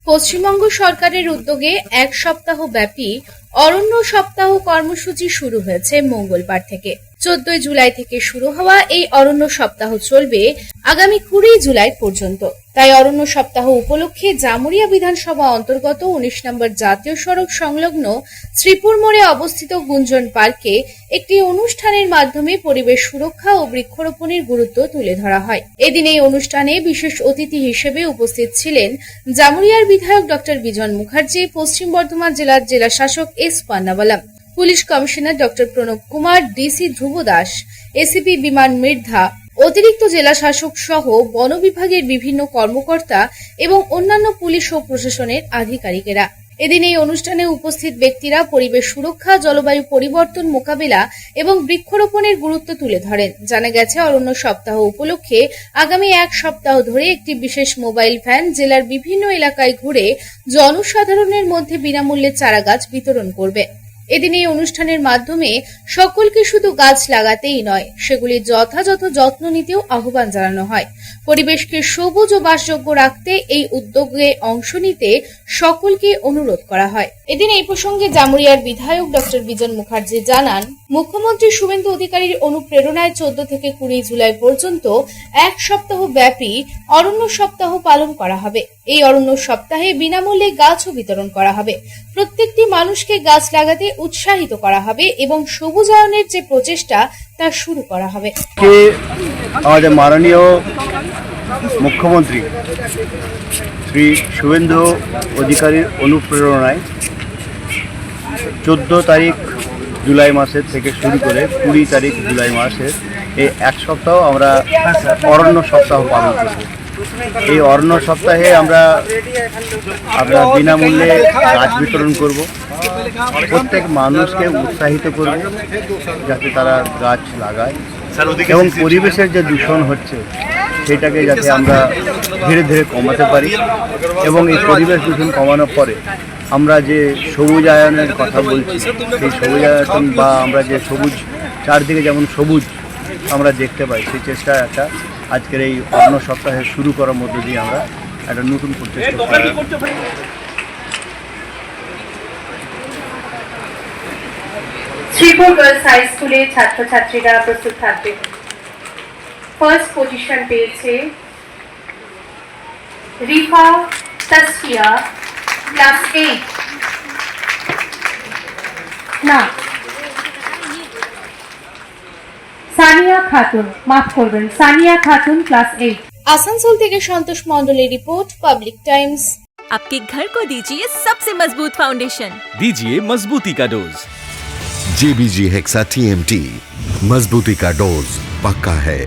পশ্চিমবঙ্গ সরকারের উদ্যোগে এক সপ্তাহ ব্যাপী অরণ্য সপ্তাহ কর্মসূচি শুরু হয়েছে মঙ্গলবার থেকে। 14 জুলাই থেকে শুরু হওয়া এই অরণ্য সপ্তাহ চলবে আগামী 20 জুলাই পর্যন্ত। তাই অরণ্য সপ্তাহ উপলক্ষে জামুরিয়া বিধানসভা অন্তর্গত 19 নম্বর জাতীয় সড়ক সংলগ্ন শ্রীপুর মোড়ে অবস্থিত গুঞ্জন পার্কে একটি অনুষ্ঠানের মাধ্যমে পরিবেশ সুরক্ষা ও বৃক্ষরোপণের গুরুত্ব তুলে ধরা হয়। এদিন এই অনুষ্ঠানে বিশেষ অতিথি হিসেবে উপস্থিত ছিলেন জামুরিয়ার বিধায়ক ডক্টর বিজন মুখার্জি, পশ্চিম বর্ধমান জেলার জেলা শাসক S Pannawala, police commissioner doctor Pranab Kumar, DC Dhruba Das, ACP Biman Mridha, অতিরিক্ত জেলা শাসক সহ বন বিভাগের বিভিন্ন কর্মকর্তা এবং অন্যান্য পুলিশ ও প্রশাসনের আধিকারিকেরা। এদিন এই অনুষ্ঠানে উপস্থিত ব্যক্তিরা পরিবেশ সুরক্ষা, জলবায়ু পরিবর্তন মোকাবিলা এবং বৃক্ষরোপণের গুরুত্ব তুলে ধরেন। জানা গেছে, অরণ্য সপ্তাহ উপলক্ষে আগামী এক সপ্তাহ ধরে একটি বিশেষ মোবাইল ভ্যান জেলার বিভিন্ন এলাকায় ঘুরে জনসাধারণের মধ্যে বিনামূল্যে চারাগাছ বিতরণ করবে। এদিন এই অনুষ্ঠানের মাধ্যমে সকলকে শুধু গাছ লাগাতেই নয়, সেগুলির যথাযথ যত্ন নিতেও আহ্বান জানানো হয়। পরিবেশকে সবুজ ও বাসযোগ্য রাখতে এই উদ্যোগে অংশ নিতে সকলকে অনুরোধ করা হয়। এদিন এই প্রসঙ্গে জামুরিয়ার বিধায়ক ডক্টর বিজন মুখার্জি জানান, মুখ্যমন্ত্রী শুভেন্দু অধিকারীর অনুপ্রেরণায় 14 থেকে 20 জুলাই পর্যন্ত এক সপ্তাহ ব্যাপী অরণ্য সপ্তাহ পালন করা হবে। এই অরণ্য সপ্তাহে বিনামূল্যে গাছও বিতরণ করা হবে। প্রত্যেকটি মানুষকে গাছ লাগাতে উৎসাহিত করা হবে এবং সবুজায়নের যে প্রচেষ্টা তা শুরু করা হবে। আমাদের মাননীয় মুখ্যমন্ত্রী শ্রী শুভেন্দু অধিকারীর অনুপ্রেরণায় 14 তারিখ জুলাই মাসের থেকে শুরু করে 20 তারিখ জুলাই মাসের এই এক সপ্তাহ আমরা অরণ্য সপ্তাহ পালন করব। এই অরণ্য সপ্তাহে আমরা বিনামূল্যে গাছ বিতরণ করব। প্রত্যেক মানুষকে উৎসাহিত করব যাতে তারা গাছ লাগায় এবং পরিবেশের যে দূষণ হচ্ছে সেটাকে যাতে আমরা ধীরে ধীরে কমাতে পারি এবং এই পরিবেশ দূষণ কমানোর পরে আমরা যে সবুজায়নের কথা বলছি, সেই সবুজায়ন বা আমরা যে সবুজ চারদিকে যেমন সবুজ আমরা দেখতে পাই, সেই চেষ্টা একটা আজকের এই অরণ্য সপ্তাহে শুরু করার মধ্য দিয়ে আমরা একটা নতুন প্রচেষ্টা করতে পারি। শ্রীপুর গার্লস হাই স্কুলে ছাত্রছাত্রীরা প্রস্তুত থাকবে। ফার্স্ট পজিশন পেয়েছে রিফা তাসফিয়া, ক্লাস 8। না, সানিয়া খাতুন, মাফ করবেন, সানিয়া খাতুন, क्लास 8। आसनसोल থেকে সন্তোষ মণ্ডলের রিপোর্ট, পাবলিক टाइम्स। आपके घर को दीजिए सबसे मजबूत फाउंडेशन, दीजिए मजबूती का डोज। JBG हेक्सा TMT, मजबूती का डोज पक्का है।